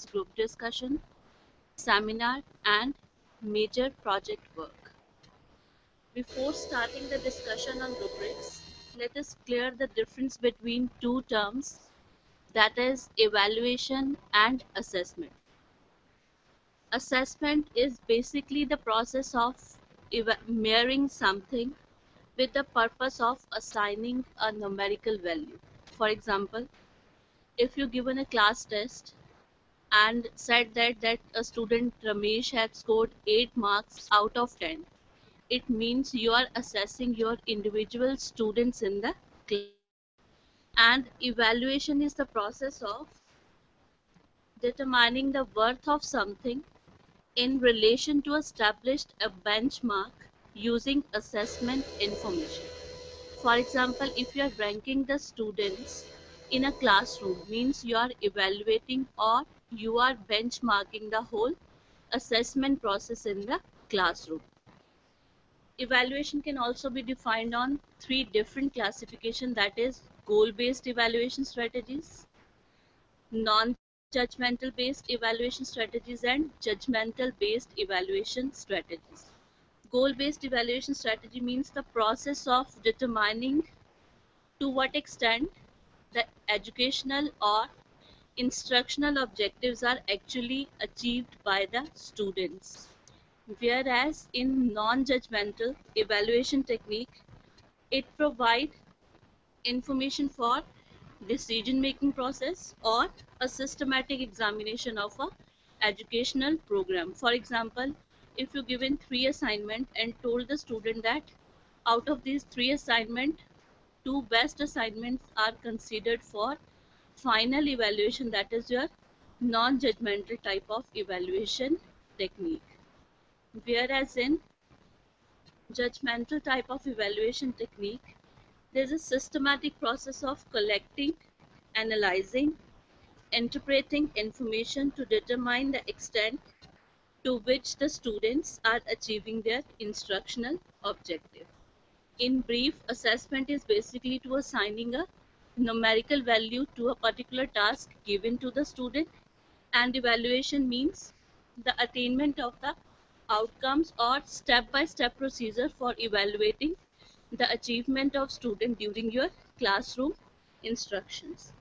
as group discussion, seminar, and major project work. Before starting the discussion on rubrics, let us clear the difference between two terms, that is evaluation and assessment. Assessment is basically the process of measuring something with the purpose of assigning a numerical value. For example, if you given a class test and said that a student Ramesh had scored 8 marks out of 10, it means you are assessing your individual students in the class. And evaluation is the process of determining the worth of something in relation to established a benchmark using assessment information. For example, if you are ranking the students in a classroom, means you are evaluating or you are benchmarking the whole assessment process in the classroom. Evaluation can also be defined on three different classifications, that is goal-based evaluation strategies, non-judgmental based evaluation strategies, and judgmental based evaluation strategies. Goal-based evaluation strategy means the process of determining to what extent the educational or instructional objectives are actually achieved by the students. Whereas in non-judgmental evaluation technique, it provides information for decision making process or a systematic examination of a educational program. For example, if you given 3 assignment and told the student that out of these 3 assignment, 2 best assignments are considered for final evaluation, that is your non-judgmental type of evaluation technique. Whereas in judgmental type of evaluation technique, there is a systematic process of collecting, analyzing, interpreting information to determine the extent to which the students are achieving their instructional objective. In brief, assessment is basically to assigning a numerical value to a particular task given to the student, and evaluation means the attainment of the outcomes or step-by-step procedure for evaluating the achievement of student during your classroom instructions.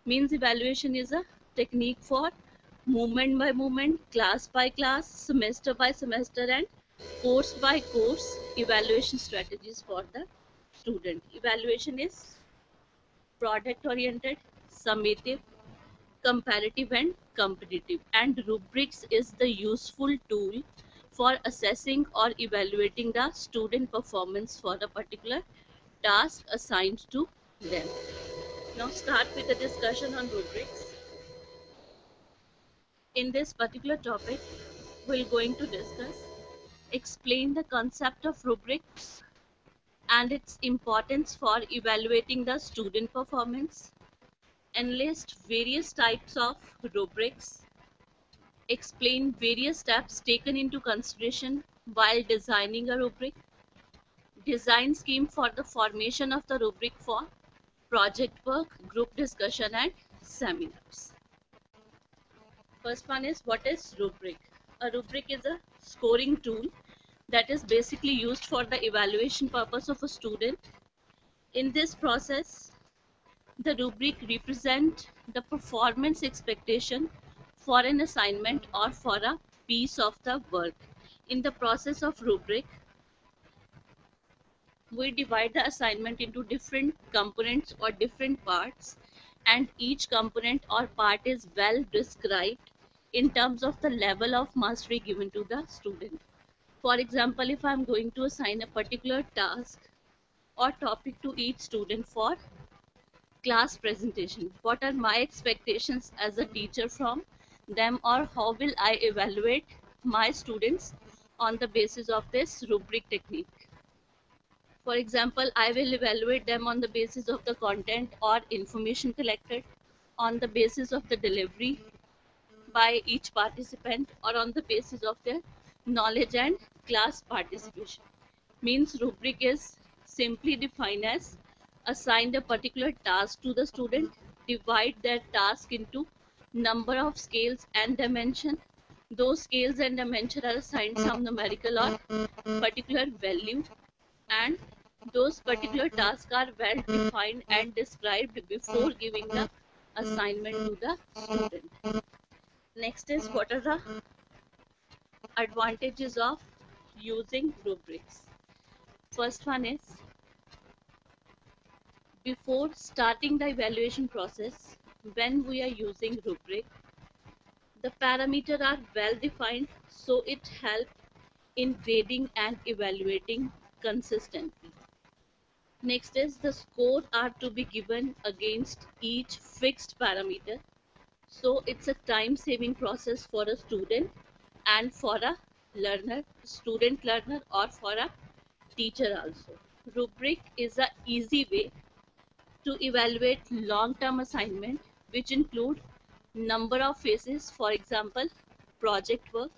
Means evaluation is a technique for moment by moment, class by class, semester by semester, and course by course evaluation strategies for the student. Evaluation is product oriented, summative, comparative, and competitive, and rubrics is the useful tool for assessing or evaluating the student performance for a particular task assigned to them. Now start with the discussion on rubrics. In this particular topic, we're going to discuss, explain the concept of rubrics and its importance for evaluating the student performance, enlist various types of rubrics, explain various steps taken into consideration while designing a rubric, design scheme for the formation of the rubric for project work, group discussion, and seminars. First one is, what is rubric? A rubric is a scoring tool that is basically used for the evaluation purpose of a student. In this process, the rubric represents the performance expectation for an assignment or for a piece of the work. In the process of rubric, we divide the assignment into different components or different parts, and each component or part is well described in terms of the level of mastery given to the student. For example, if I am going to assign a particular task or topic to each student for class presentation, what are my expectations as a teacher from them, or how will I evaluate my students on the basis of this rubric technique? For example, I will evaluate them on the basis of the content or information collected, on the basis of the delivery by each participant, or on the basis of their knowledge and class participation. Means rubric is simply defined as assign a particular task to the student, divide that task into number of scales and dimension. Those scales and dimension are assigned some numerical or particular value, and those particular tasks are well defined and described before giving the assignment to the student. Next is, what are the advantages of using rubrics? First one is, before starting the evaluation process, when we are using rubric, the parameters are well defined, so it helps in grading and evaluating consistently. Next is, the score are to be given against each fixed parameter, so it's a time saving process for a student and for a learner, student learner, or for a teacher also. Rubric is a easy way to evaluate long-term assignment, which include number of phases, for example, project work.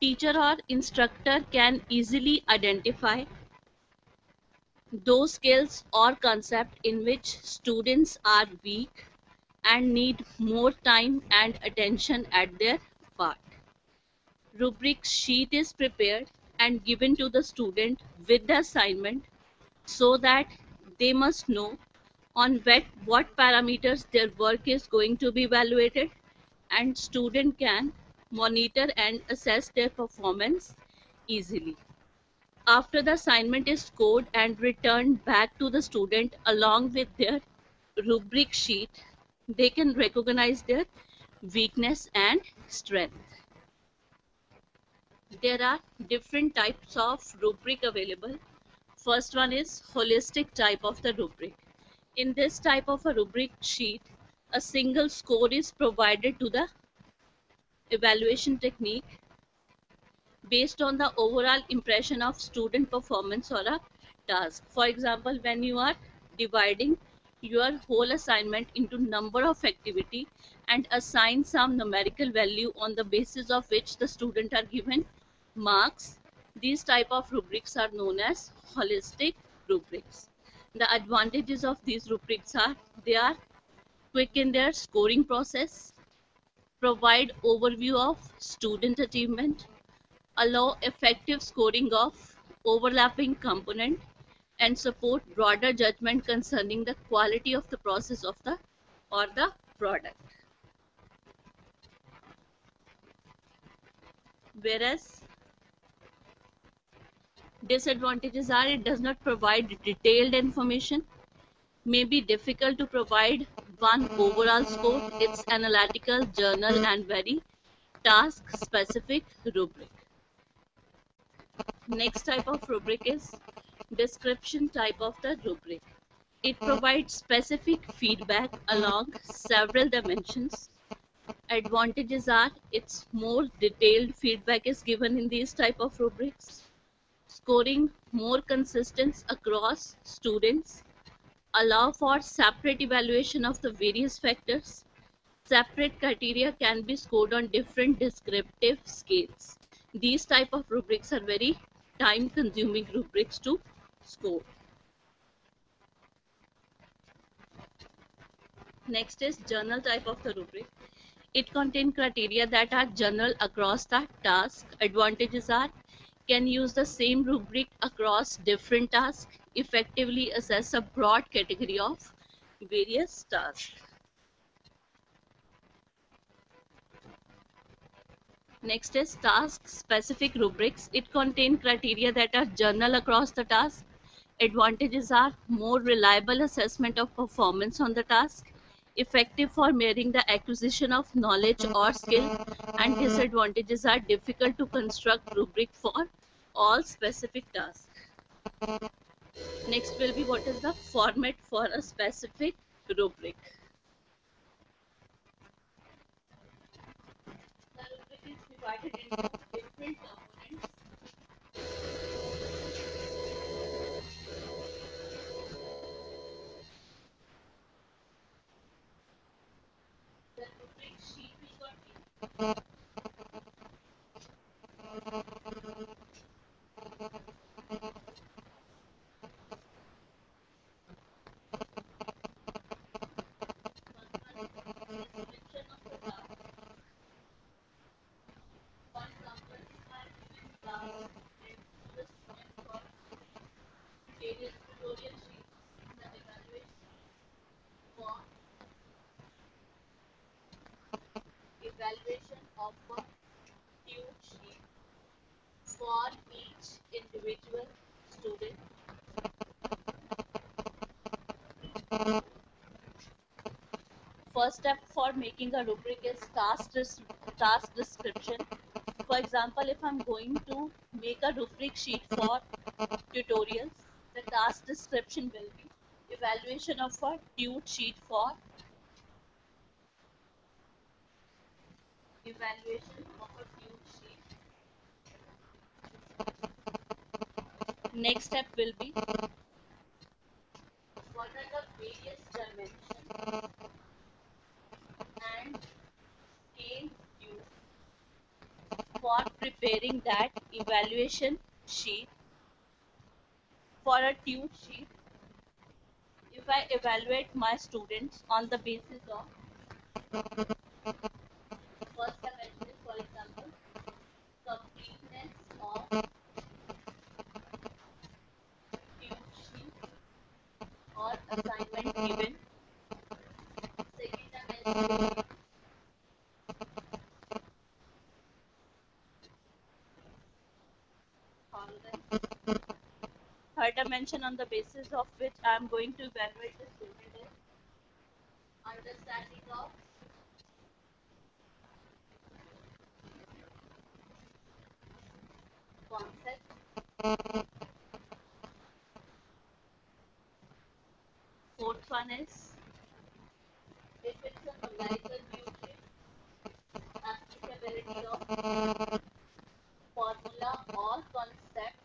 Teacher or instructor can easily identify those skills or concepts in which students are weak and need more time and attention at their part. Rubric sheet is prepared and given to the student with the assignment, so that they must know on what parameters their work is going to be evaluated, and student can monitor and assess their performance easily. After the assignment is scored and returned back to the student along with their rubric sheet, they can recognize their weakness and strength. There are different types of rubric available. First one is holistic type of the rubric. In this type of a rubric sheet, a single score is provided to the evaluation technique based on the overall impression of student performance or a task. For example, when you are dividing your whole assignment into number of activity and assign some numerical value on the basis of which the student are given marks, these type of rubrics are known as holistic rubrics. The advantages of these rubrics are, they are quick in their scoring process, provide overview of student achievement, allow effective scoring of overlapping component, and support broader judgment concerning the quality of the process of the or the product. Whereas disadvantages are, it does not provide detailed information, may be difficult to provide one overall score, it's analytical, journal, and very task specific rubric. Next type of rubric is description type of the rubric. It provides specific feedback along several dimensions. Advantages are, it's more detailed feedback is given in these type of rubrics. Scoring more consistent across students. Allow for separate evaluation of the various factors. Separate criteria can be scored on different descriptive scales. These type of rubrics are very time consuming rubrics to score. Next is journal type of the rubric. It contains criteria that are general across the task. Advantages are, can use the same rubric across different tasks, effectively assess a broad category of various tasks. Next is task specific rubrics. It contains criteria that are general across the task. Advantages are more reliable assessment of performance on the task, effective for measuring the acquisition of knowledge or skill, and disadvantages are difficult to construct rubric for all specific tasks. Next will be, what is the format for a specific rubric. The rubric is divided into different components. The rubric sheet will contain for each individual student. First step for making a rubric is task description. For example, if I'm going to make a rubric sheet for tutorials, the task description will be evaluation of a tute sheet for evaluation of a tute sheet. Next step will be what are the various dimensions and scale used for preparing that evaluation sheet for a tute sheet. If I evaluate my students on the basis of first dimension is, for example, completeness of tute sheet or assignment given. Second dimension will be tolerance. Third dimension on the basis of which I am going to evaluate the student is understanding of concept. Fourth one is if it's a numerical nutrient, applicability of formula or concept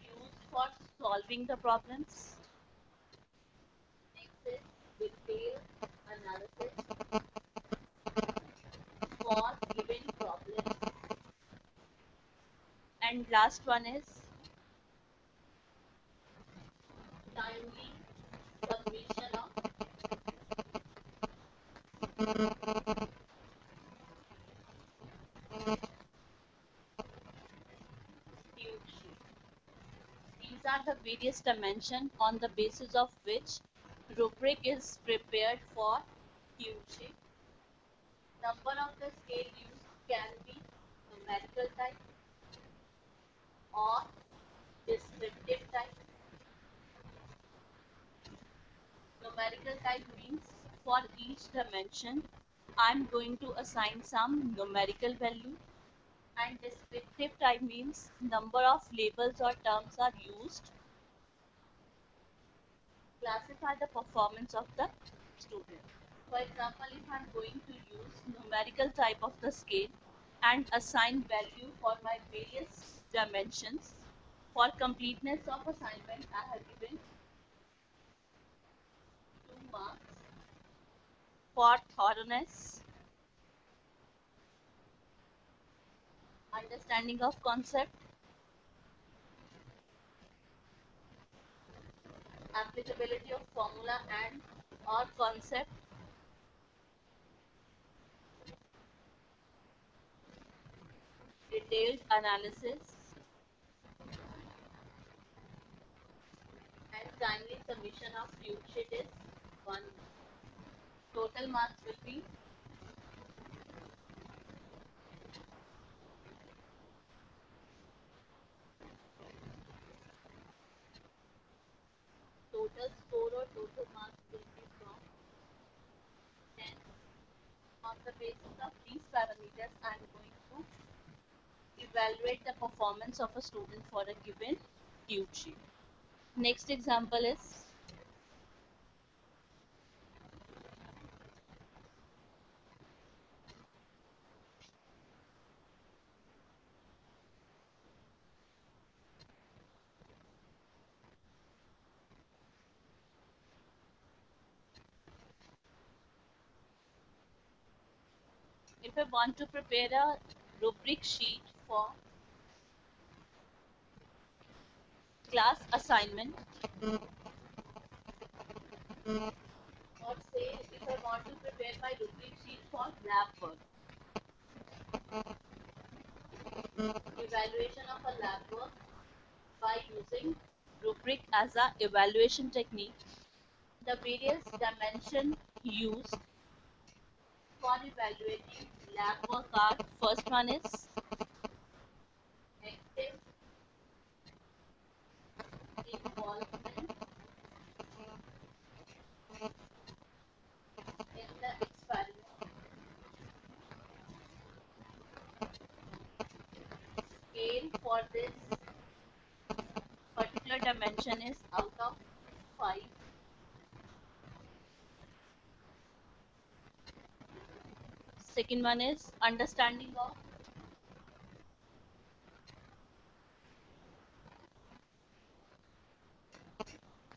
used for solving the problems. Next is detailed analysis for given problems. And last one is timely submission of tube sheet. These are the various dimensions on the basis of which rubric is prepared for tube sheet. Number of the scale used can be numerical type or descriptive type. Numerical type means for each dimension I'm going to assign some numerical value, and descriptive type means number of labels or terms are used to classify the performance of the student. For example, if I'm going to use numerical type of the scale and assign value for my various dimensions, for completeness of assignment I have given 2 marks. For thoroughness, understanding of concept, applicability of formula and or concept, detailed analysis, and timely submission of tube sheet is 1. Total marks will be total score or total marks will be from 10. On the basis of these parameters, I am going to evaluate the performance of a student for a given tube sheet. Next example is if I want to prepare a rubric sheet for class assignment, or say if I want to prepare my rubric sheet for lab work, evaluation of a lab work by using rubric as a evaluation technique, the various dimension used for evaluating lab work are, first one is active involvement in the experiment. Scale for this particular dimension is out of 5. Second one is understanding of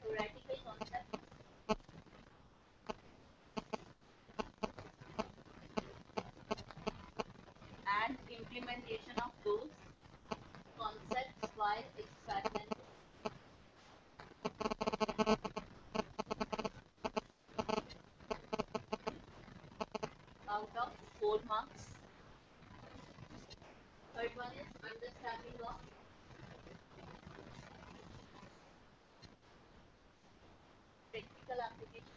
theoretical concepts and implementation of those concepts while experimenting. Out of 4 marks. Third one is understanding of practical application.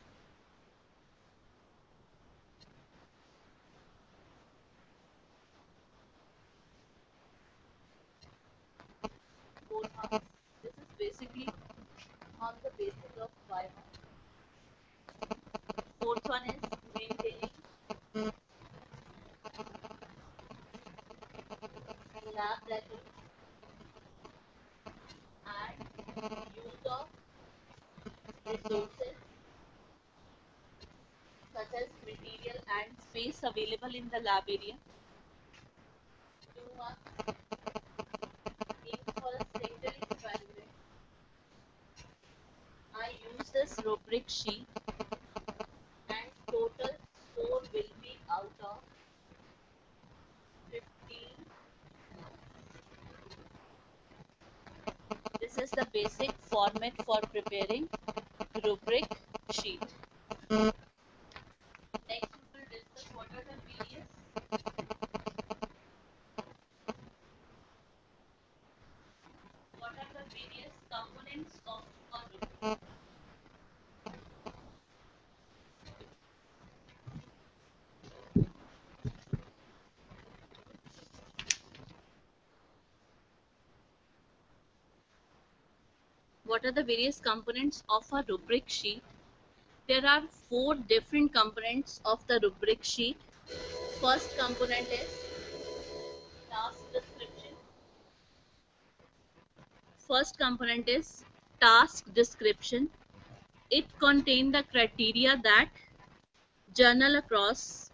4 marks. This is basically on the basis of 5 marks. Fourth one is maintaining lab records and use of resources such as material and space available in the lab area. 2 marks. Aim for a single experiment. I use this rubric sheet and total score will be out of 15. This is the basic format for preparing rubric sheet. Next we will discuss what are the various components of a rubric. What are the various components of a rubric sheet? There are 4 different components of the rubric sheet. First component is task description. First component is task description. It contains the criteria that journal across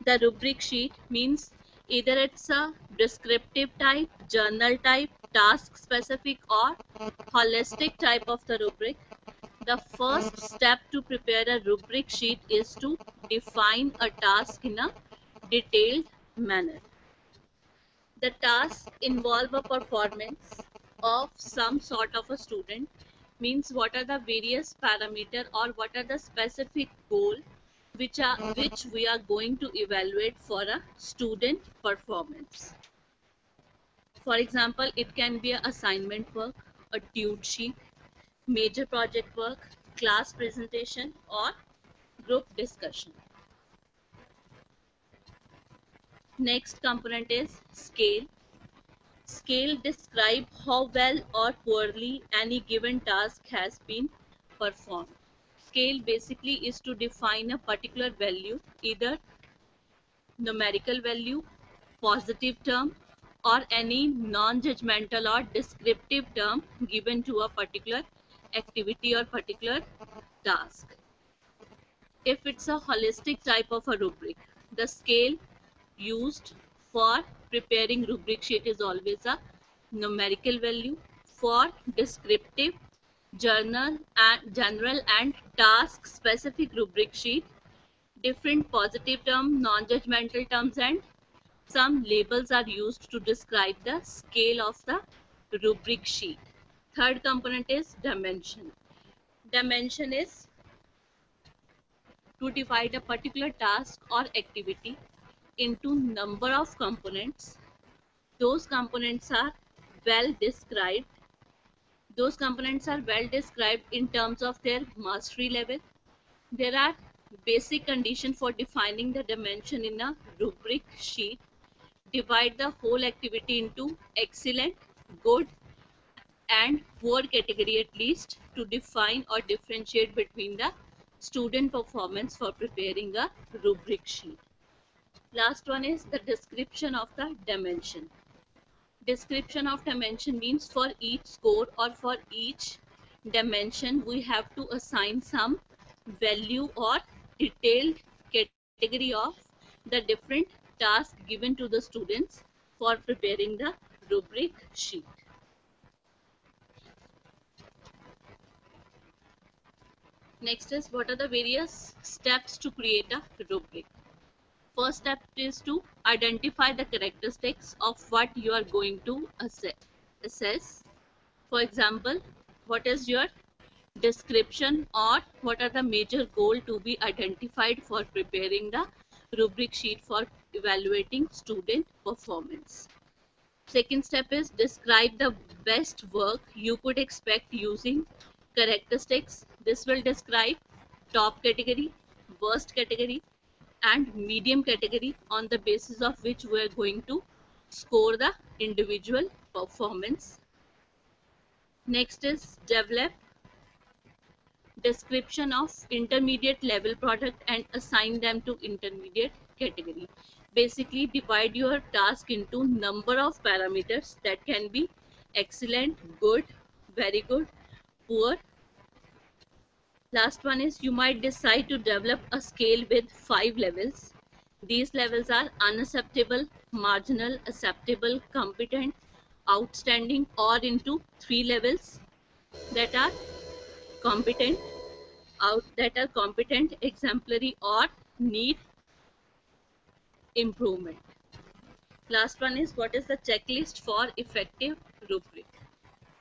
the rubric sheet, means either it's a descriptive type, journal type, task specific or holistic type of the rubric. The first step to prepare a rubric sheet is to define a task in a detailed manner. The task involve a performance of some sort of a student, means what are the various parameter or what are the specific goal which we are going to evaluate for a student performance. For example, it can be an assignment work, a tute sheet, major project work, class presentation or group discussion. Next component is scale. Scale describe how well or poorly any given task has been performed. Scale basically is to define a particular value, either numerical value, positive term, or any non-judgmental or descriptive term given to a particular activity or particular task. If it's a holistic type of a rubric, the scale used for preparing rubric sheet is always a numerical value. For descriptive, general and task specific rubric sheet, different positive term, non-judgmental terms and some labels are used to describe the scale of the rubric sheet. Third component is dimension. Dimension is to divide a particular task or activity into number of components. Those components are well described. Those components are well described in terms of their mastery level. There are Basic condition for defining the dimension in a rubric sheet. Divide the whole activity into excellent, good, and poor category at least to define or differentiate between the student performance for preparing a rubric sheet. Last one is the description of the dimension. Description of dimension means for each score or for each dimension we have to assign some value or detailed category of the different tasks given to the students for preparing the rubric sheet. Next is what are the various steps to create a rubric. First step is to identify the characteristics of what you are going to assess. For example, what is your description or what are the major goals to be identified for preparing the rubric sheet for evaluating student performance. Second step is describe the best work you could expect using characteristics. This will describe top category, worst category, and medium category on the basis of which we are going to score the individual performance. Next is develop description of intermediate level product and assign them to intermediate category. Basically divide your task into number of parameters that can be excellent, good, very good, poor. Last one is you might decide to develop a scale with 5 levels. These levels are unacceptable, marginal, acceptable, competent, outstanding, or into 3 levels that are competent, exemplary, or need improvement. Last one is what is the checklist for effective rubric.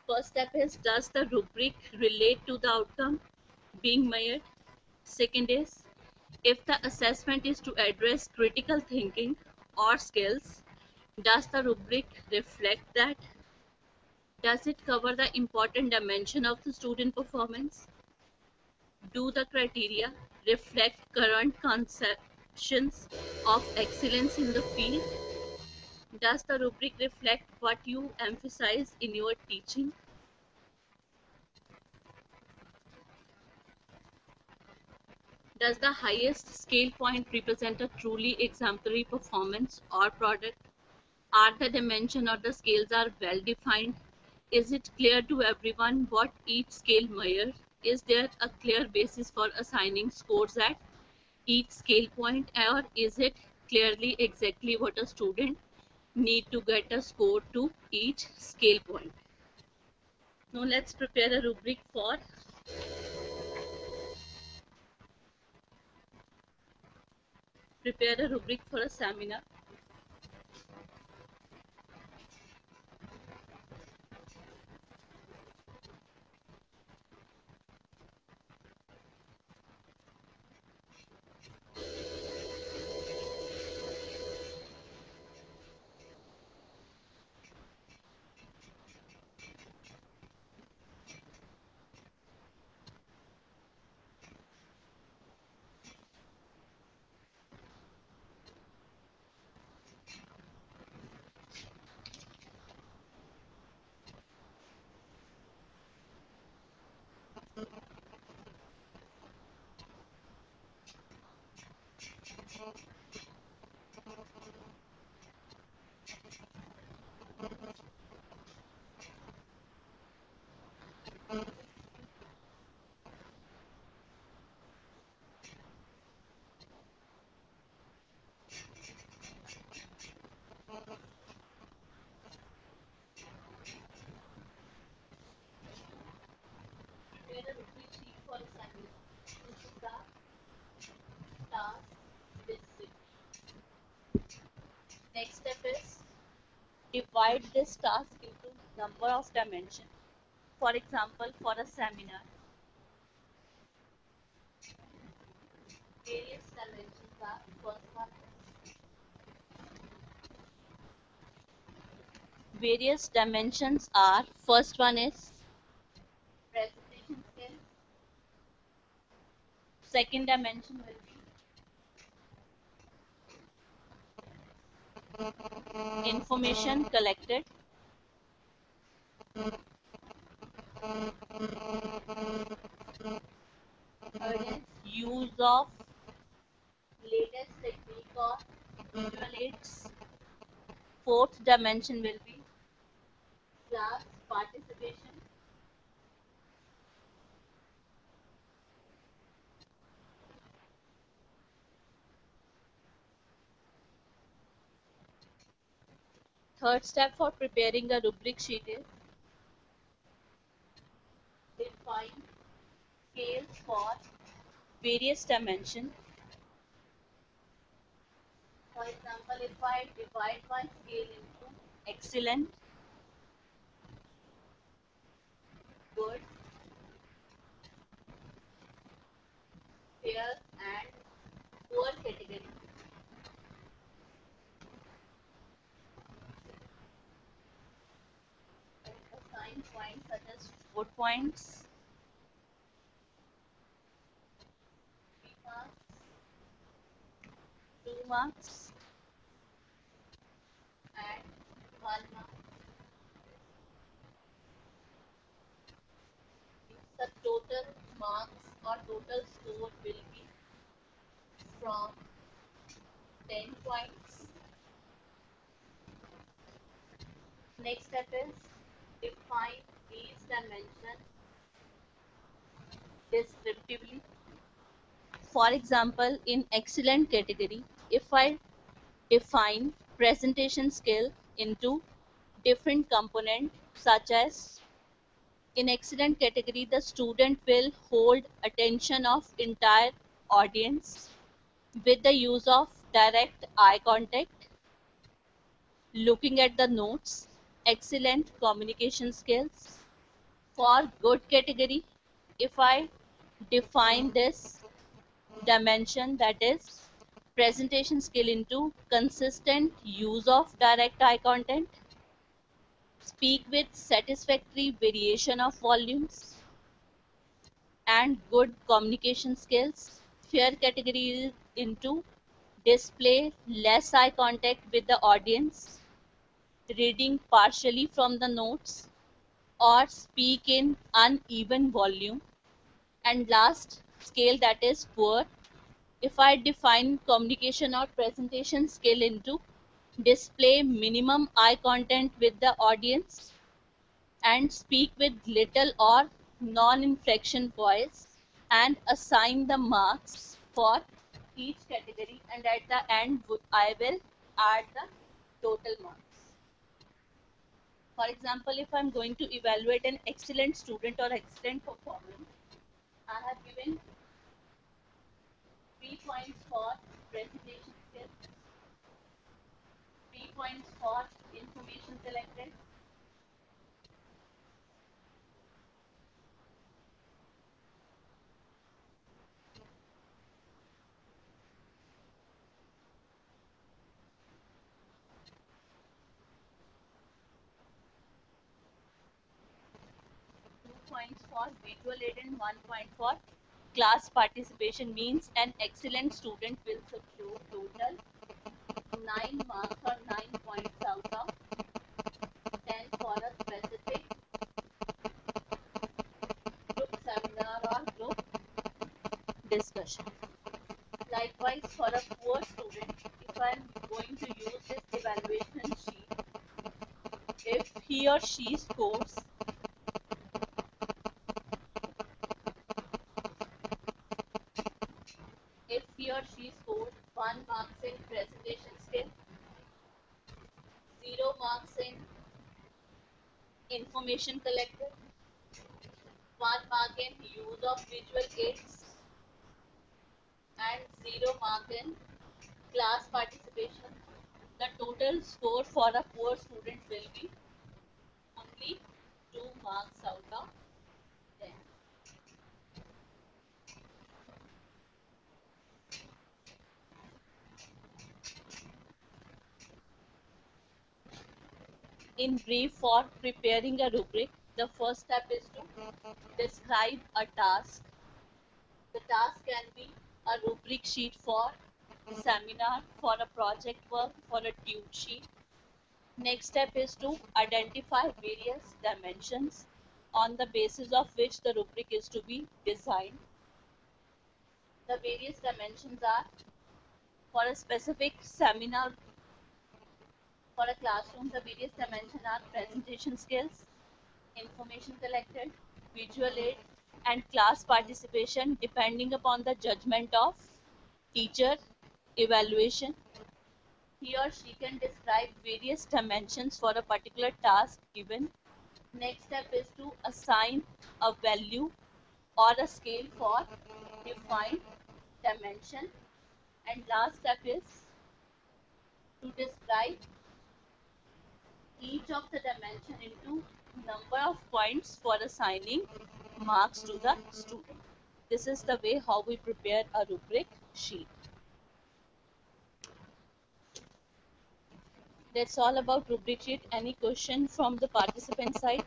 First step is does the rubric relate to the outcome being measured? Second is if the assessment is to address critical thinking or skills, does the rubric reflect that? Does it cover the important dimension of the student performance? Do the criteria reflect current conceptions of excellence in the field? Does the rubric reflect what you emphasize in your teaching? Does the highest scale point represent a truly exemplary performance or product? Are the dimension or the scales are well defined? Is it clear to everyone what each scale measures? Is there a clear basis for assigning scores at each scale point, or is it clearly exactly what a student need to get a score to each scale point? Now let's prepare a rubric for a seminar. Prepare a rubric sheet for a seminar. This is the task description. Next step is divide this task into number of dimensions. For example, for a seminar, various dimensions are first one. Various dimensions are first one is presentation skills, Second dimension will be information collected. Third is use of latest technique or visual aids. Fourth dimension will be class participation. Third step for preparing a rubric sheet is define scales for various dimensions. For example, if I divide my scale into excellent, good, fair, and poor category, assign points such as 4 points, 3 marks, 2 marks, and 1 mark. The total marks or total score will be from 10 points. Next step is define these dimensions descriptively. For example, in excellent category, if I define presentation skill into different components such as in excellent category, the student will hold attention of entire audience with the use of direct eye contact, looking at the notes, excellent communication skills. For good category, if I define this dimension, that is presentation skill into consistent use of direct eye contact, speak with satisfactory variation of volumes, and good communication skills. Fair category is into display less eye contact with the audience, reading partially from the notes, or speak in uneven volume. And last scale, that is poor. If I define communication or presentation skill into display minimum eye contact with the audience and speak with little or non-inflection voice, and assign the marks for each category, and at the end I will add the total marks. For example, if I'm going to evaluate an excellent student or excellent performance, I have given 3 points for presentation skills, 3 points for information collected, 2 points for visual aid, and 1 point for class participation. Means an excellent student will secure total 9 marks or 9 points out of 10 for a specific group seminar or group discussion. Likewise, for a poor student, if I am going to use this evaluation sheet, if he or she scores if he or she scored 1 marks in presentation skill, 0 marks in information collected, 1 mark in use of visual aids, and 0 mark in class participation, the total score for a poor student will be only 2 marks out of 10. In brief, for preparing a rubric, the first step is to describe a task, The task can be a rubric sheet for seminar, for a project work, for a tune sheet. Next step is to identify various dimensions on the basis of which the rubric is to be designed. The various dimensions are: for a specific seminar, for a classroom, the various dimensions are presentation skills, information collected, visual aid, and class participation depending upon the judgment of teacher. Evaluation: he or she can describe various dimensions for a particular task given. Next step is to assign a value or a scale for defined dimension. And last step is to describe each of the dimension into number of points for assigning marks to the student. This is the way how we prepare a rubric sheet. That's all about rubric sheet. Any question from the participant side?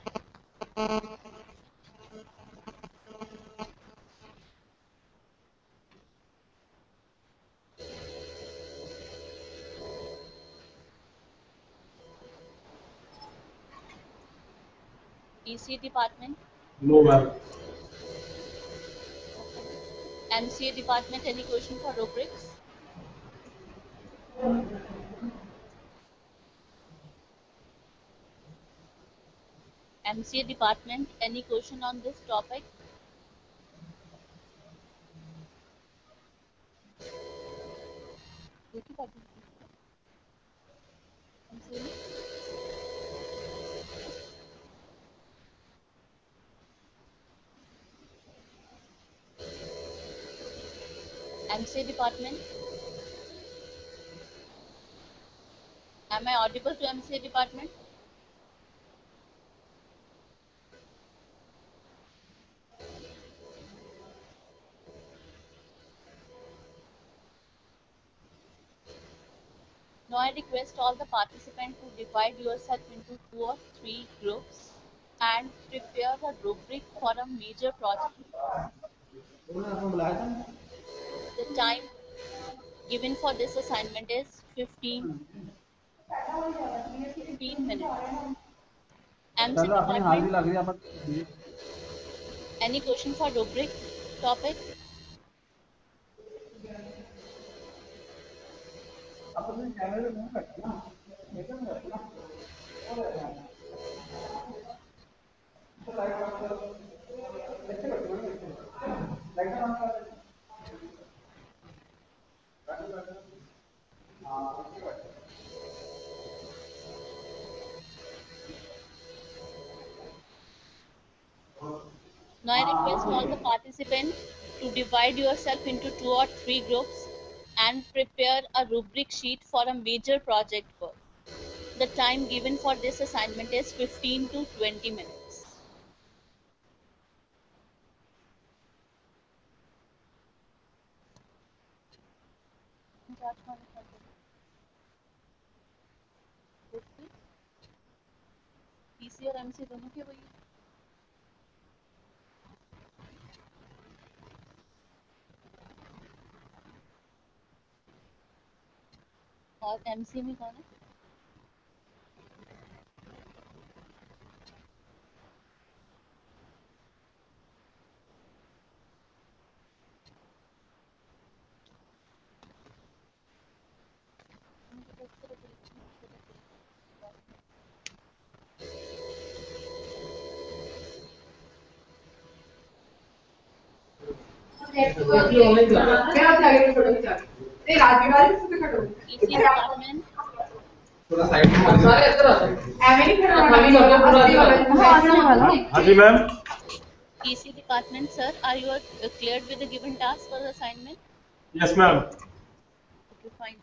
EC department? No, ma'am. MCA department, any question for rubrics? MCA department, any question on this topic? MCA department? Am I audible to MCA department? Now I request all the participants to divide yourself into 2 or 3 groups and prepare a rubric for a major project. The time given for this assignment is 15 minutes. MC department, any question for rubric topic? Now I request all the participants to divide yourself into 2 or 3 groups and prepare a rubric sheet for a major project work. The time given for this assignment is 15 to 20 minutes. PC और MC दोनों के वही और MC में कौन है? इसी department थोड़ा साइड में हाँ जी ma'am. EC department, sir, are you cleared with the given task for the assignment? Yes, ma'am. Okay, fine.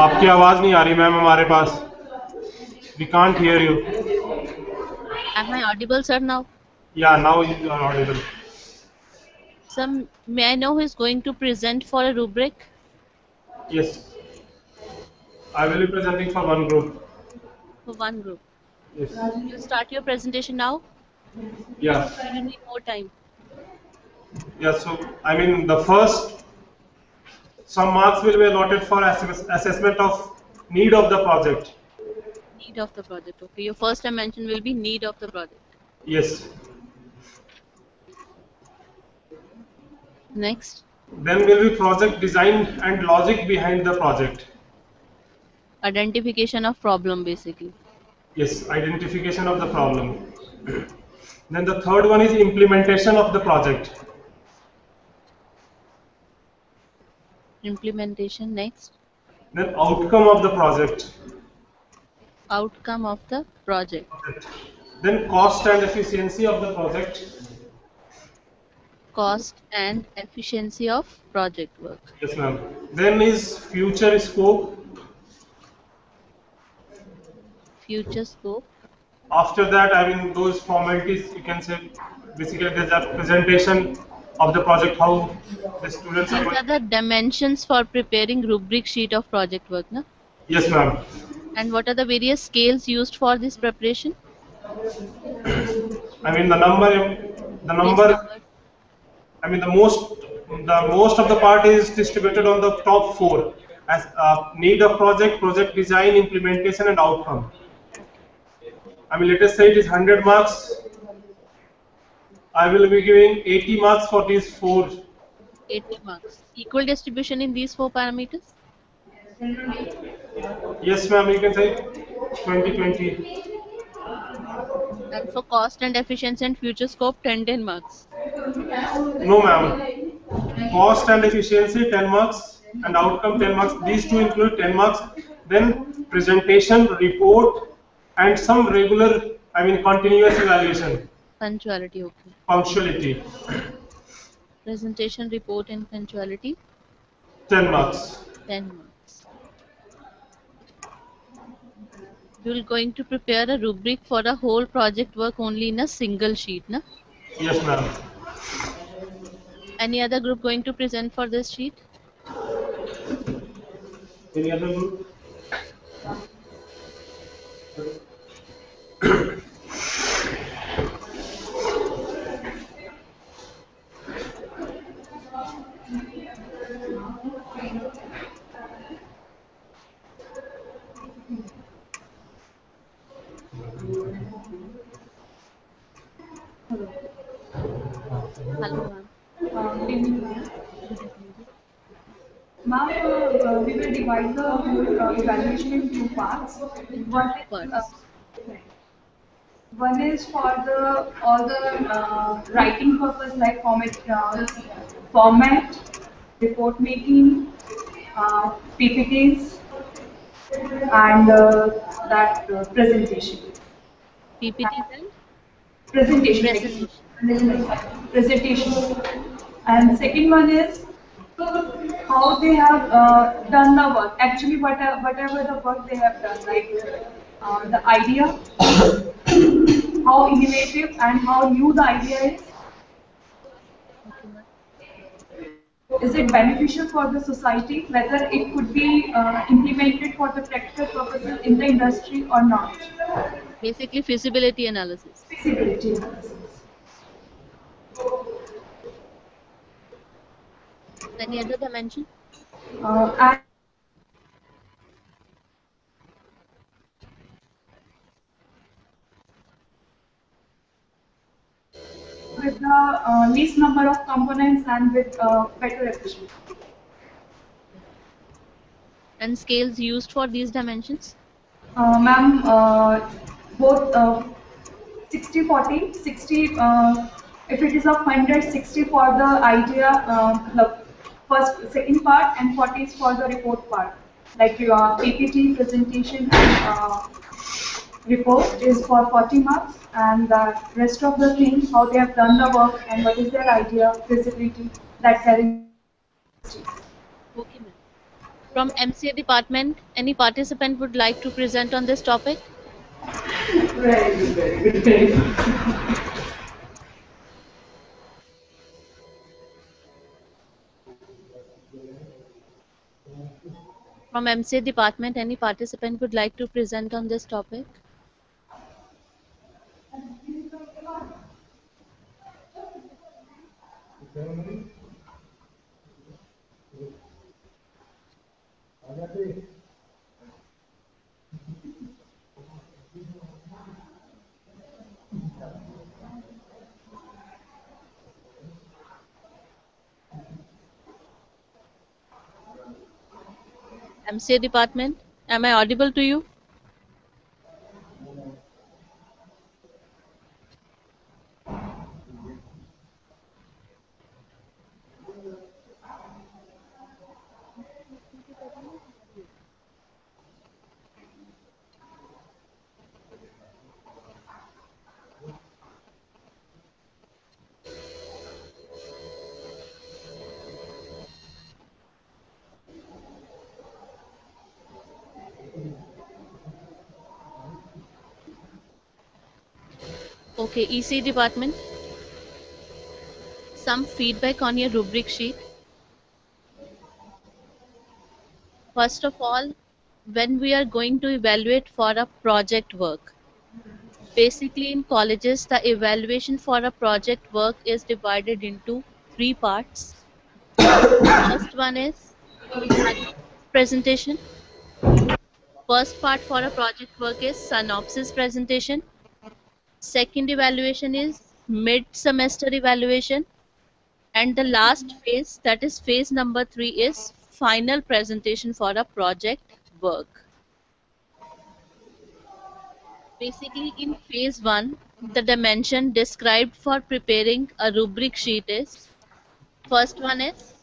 आपकी आवाज नहीं आ रही मैम हमारे पास. We can't hear you. Am I audible, sir, now? Yeah, now you are audible. Some may I know who is going to present for a rubric? Yes, I will be presenting for one group. For one group. Yes. You start your presentation now? Yeah. Or you need more time? Yeah. So I mean, the first some marks will be allotted for assessment of need of the project. Need of the project. Okay. Your first dimension will be need of the project. Yes. Next, Then will be project design and logic behind the project. identification of problem basically. Yes, identification of the problem. Then the third one is implementation of the project. Implementation. Next, Then outcome of the project. outcome of the project. Then cost and efficiency of the project. Cost and efficiency of project work. Yes, ma'am. Then is future scope. Future scope. After that, I mean, those formalities, you can say, basically there's a presentation of the project, how the students are These going. are the dimensions for preparing rubric sheet of project work, na? Yes, ma'am. And what are the various scales used for this preparation? I mean, the Yes, number, number. I mean, the most of the part is distributed on the top four as need of project, project design, implementation, and outcome. Okay. I mean, let us say it is 100 marks. I will be giving 80 marks for these four. 80 marks. Equal distribution in these four parameters. Yes, ma'am, you can say 2020. And for cost and efficiency and future scope, 10 marks. No, ma'am. Cost and efficiency 10 marks and outcome 10 marks. These two include 10 marks. Then presentation, report, and some regular, I mean, continuous evaluation, Punctuality, okay. punctuality, Presentation, report, and punctuality, 10 marks. 10 marks. You are going to prepare a rubric for a whole project work only in a single sheet, na? Yes, ma'am. Any other group going to present for this sheet? Any other group? Hello, ma'am. Good evening, ma'am. Good evening. Ma'am, we will divide the whole evaluation in two parts. Into One two is, parts. one is for the all the writing purpose like format, report making, PPTs, and that presentation. PPTs and Presentation, presentation. presentation. And second one is how they have done the work. Actually, whatever the work they have done, like the idea, how innovative and how new the idea is. Okay, ma'am. Is it beneficial for the society? Whether it could be implemented for the practical purposes in the industry or not. Basically, feasibility analysis. Feasibility analysis. Any other dimension? And with the least number of components and with better efficiency. And scales used for these dimensions? Ma'am, both 60-40, 60, if it is of 100, 60 for the idea, the first, second part, and 40 is for the report part, like your PPT presentation and report is for 40 marks, and the rest of the things, how they have done the work and what is their idea, feasibility, that 70. Okay, ma'am. From MCA department, any participant would like to present on this topic? Very good, very good, very good. From MCA department, any participant would like to present on this topic? MCA department, am I audible to you? Okay, EC department, some feedback on your rubric sheet. First of all, when we are going to evaluate for a project work, basically in colleges, the evaluation for a project work is divided into three parts. First one is presentation. First part for a project work is synopsis presentation. Second evaluation is mid-semester evaluation. And the last phase, that is phase number 3, is final presentation for a project work. Basically, in phase 1, the dimension described for preparing a rubric sheet is, first one is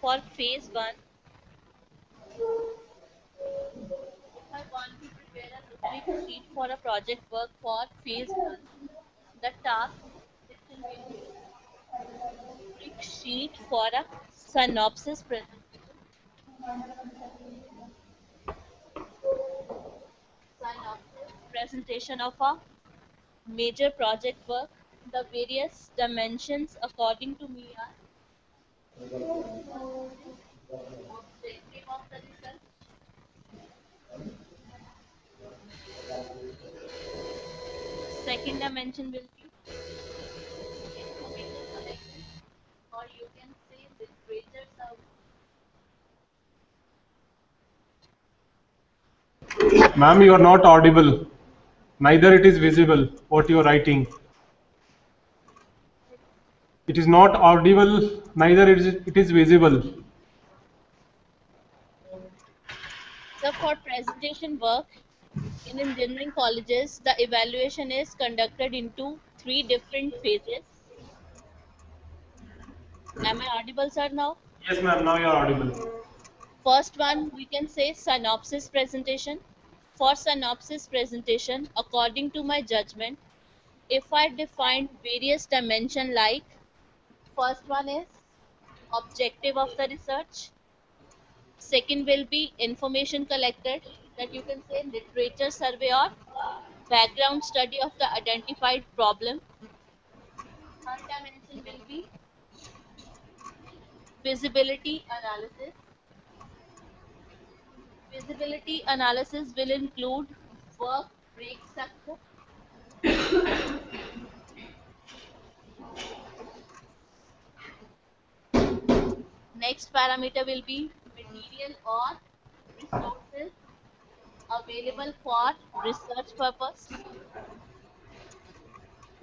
for phase 1. If I want to prepare a rubric sheet for a project work for phase 1, the task description will be rubric sheet for a synopsis presentation of a major project work. The various dimensions according to me are objective of the research, second dimension will be information collection, or you can say literature survey. Ma'am, you are not audible. Neither it is visible what you are writing. It is not audible, neither it is visible. So for presentation work in engineering colleges, the evaluation is conducted into three different phases. Am I audible, sir, now? Yes, ma'am, now you are audible. First one, we can say synopsis presentation. For synopsis presentation, according to my judgment, if I define various dimension like, first one is objective of the research, second will be information collected, that you can say literature survey or background study of the identified problem, third dimension will be feasibility analysis. Feasibility analysis will include work break structure. Next parameter will be material or resources available for research purpose.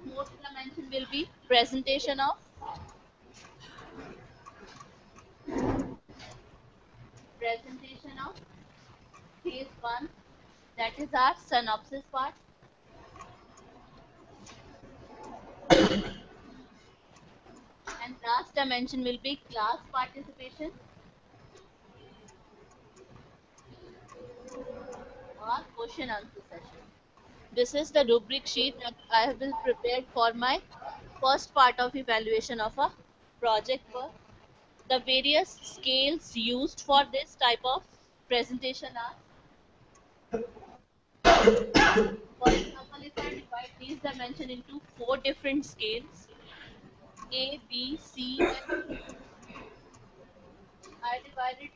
Fourth dimension will be presentation of phase 1, that is our synopsis part. And last dimension will be class participation. question answer session. This is the rubric sheet that I have been prepared for my first part of evaluation of a project work. The various scales used for this type of presentation are, for example, if I divide these dimensions into 4 different scales, A, B, C, and D, I divided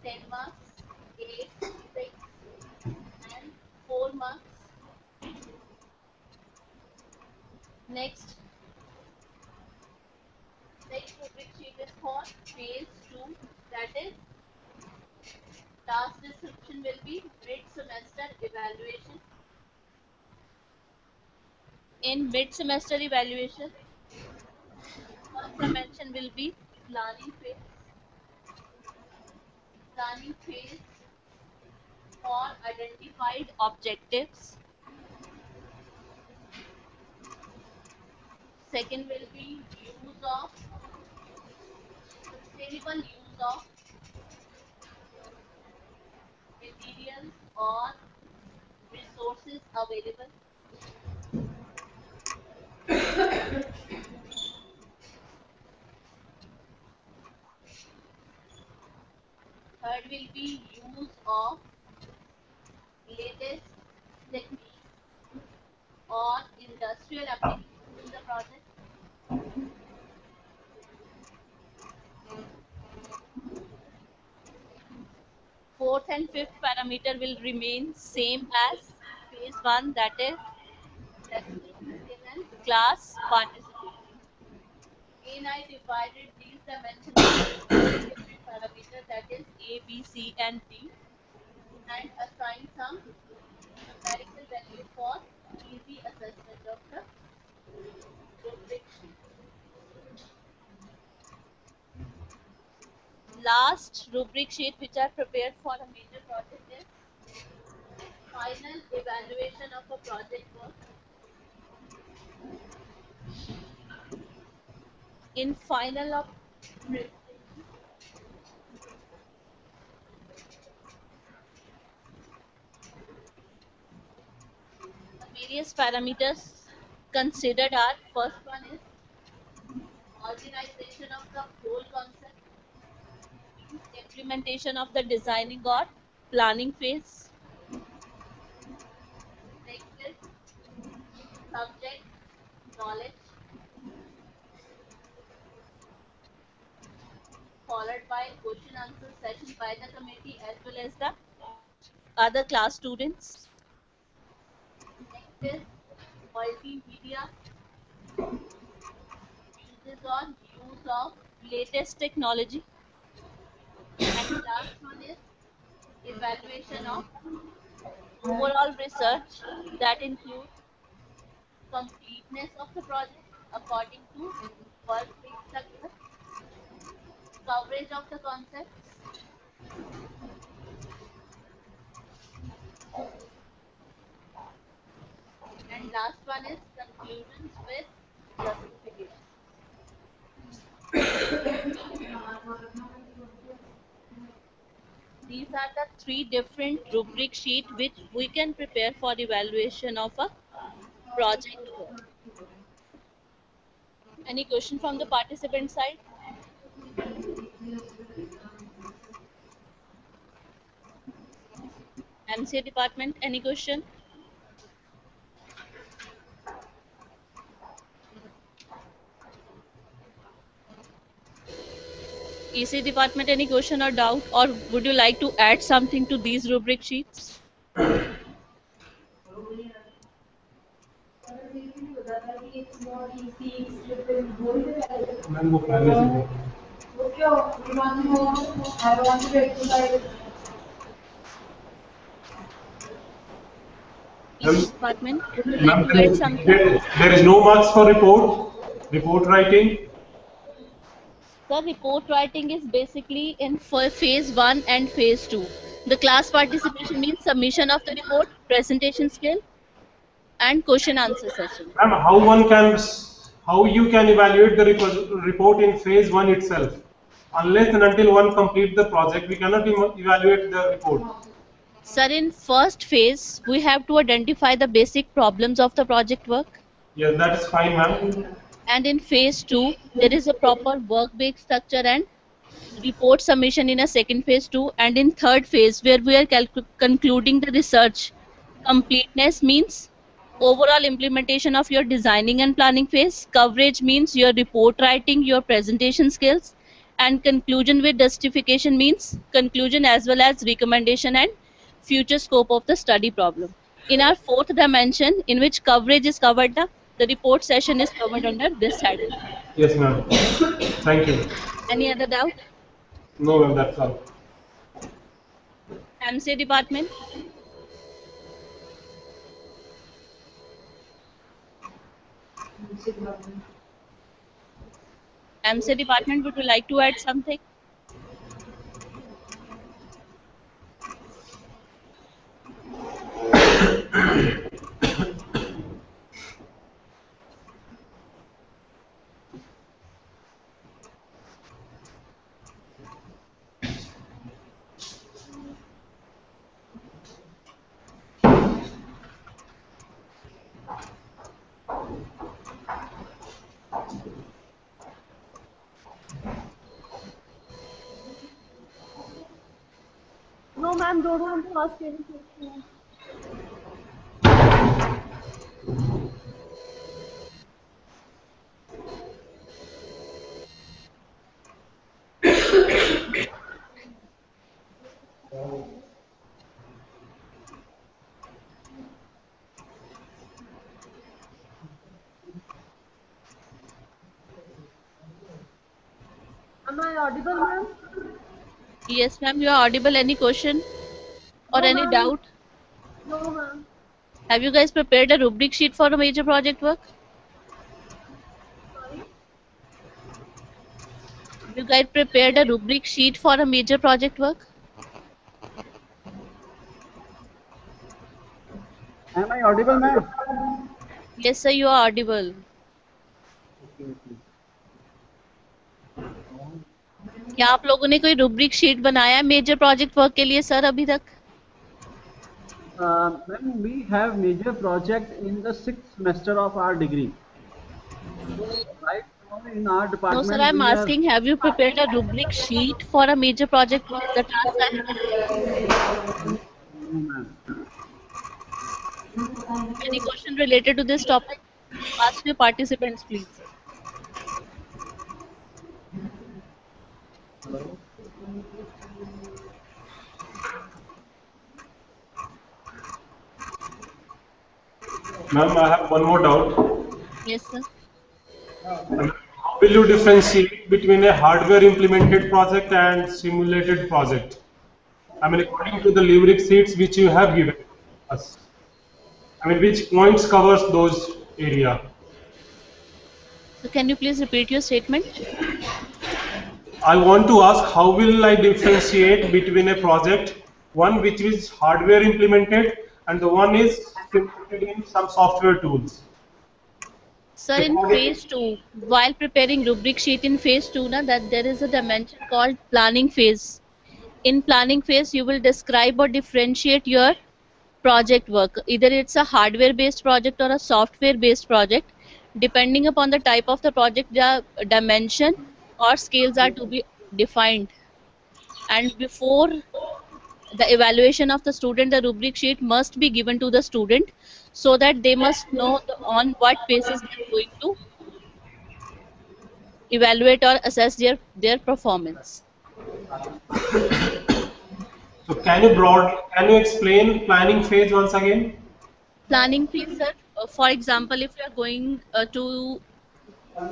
10 marks, 8, 6, and 4 marks. Next rubric sheet is for phase 2, that is, task description will be mid-semester evaluation. In mid-semester evaluation, first dimension will be planning phase. Planning phase for identified objectives. Second will be sustainable use of materials or resources available. Third will be use of latest techniques or industrial applications in the project. Fourth and fifth parameter will remain same as phase 1, that is decision skill and class participation. Again, I divided these dimensions into different parameters, that is A, B, C, and D, and assigned some numerical value for easy assessment of the rubric sheet. Last rubric sheet which I prepared for a major project is final evaluation of a project work. In final of presentation, the various parameters considered are, first one is organization of the whole concept, implementation of the designing or planning phase. Next is subject knowledge, followed by question answer session by the committee as well as the other class students. Next is multimedia, use of latest technology, and last one is evaluation of overall research that includes completeness of the project according to work-based structure, coverage of the concepts, and last one is conclusions with justification. These are the 3 different rubric sheets which we can prepare for evaluation of a project work. Any question from the participant side? MCA department, any question? EC department, any question or doubt, or would you like to add something to these rubric sheets? Ma'am वो पहले से देख EC department, would you like Ma'am, to add something? there is no marks for report writing. The report writing is basically in phase 1 and phase 2. The class participation means submission of the report, presentation skill, and question answer session. Ma'am, how you can evaluate the report in phase 1 itself? Unless and until one complete the project, we cannot evaluate the report. Sir, in first phase, we have to identify the basic problems of the project work. Yes, that is fine, ma'am. And in phase 2, there is a proper work-based structure and report submission in a second phase 2. And in third phase, where we are concluding the research, completeness means overall implementation of your designing and planning phase. Coverage means your report writing, your presentation skills. And conclusion with justification means conclusion as well as recommendation and future scope of the study problem. In our fourth dimension, in which coverage is covered, the report session is covered under this heading. Yes, ma'am. Thank you. Any other doubt? No, ma'am, that's all. MCA department? MCA department, would you like to add something? No, ma'am, don't want to ask any question. Am I audible, ma'am? Yes, ma'am, you are audible. Any question or No, any ma'am. doubt? No, ma'am. Have you guys prepared a rubric sheet for a major project work? Sorry. Have you guys prepared a rubric sheet for a major project work? Am I audible, ma'am? Yes, sir, you are audible. क्या आप लोगों ने कोई rubric sheet बनाया है major project work के लिए sir अभी तक? Ma'am, we have major project in the 6th semester of our degree. So right now in our No, department, sir, I'm we are asking, have you prepared a rubric sheet for a major project work? The task I have. no, ma'am. Any question related to this topic? Ask your participants, please. Ma'am, I have one more doubt. Yes, sir. How will you differentiate between a hardware implemented project and simulated project? I mean, according to the rubric sheets which you have given us. I mean, which points covers those area? So can you please repeat your statement? I want to ask how will I differentiate between a project, one which is hardware implemented and the one is implemented in some software tools. Sir, in phase 2, while preparing rubric sheet in phase 2, that there is a dimension called planning phase. In planning phase, you will describe or differentiate your project work. Either it's a hardware based project or a software based project. Depending upon the type of the project, the dimension or scales are to be defined. And before the evaluation of the student, the rubric sheet must be given to the student so that they must know on what basis they are going to evaluate or assess their performance. So can you explain planning phase once again? Planning phase, sir, for example, if you are going to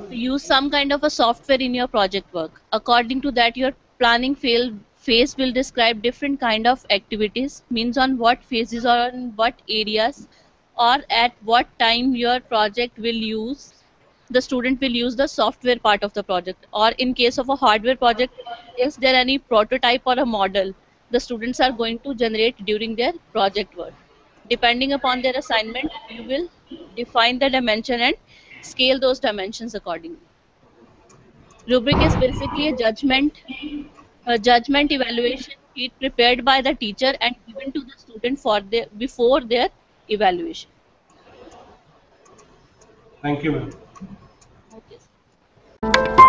use some kind of a software in your project work, according to that your planning phase will describe different kind of activities, means on what phases or on what areas or at what time your project will use, the student will use the software part of the project. Or in case of a hardware project, is there any prototype or a model the students are going to generate during their project work. Depending upon their assignment, you will define the dimension and scale those dimensions accordingly. Rubric is basically a judgment evaluation sheet prepared by the teacher and given to the student important for their before their evaluation. Thank you, ma'am. Okay.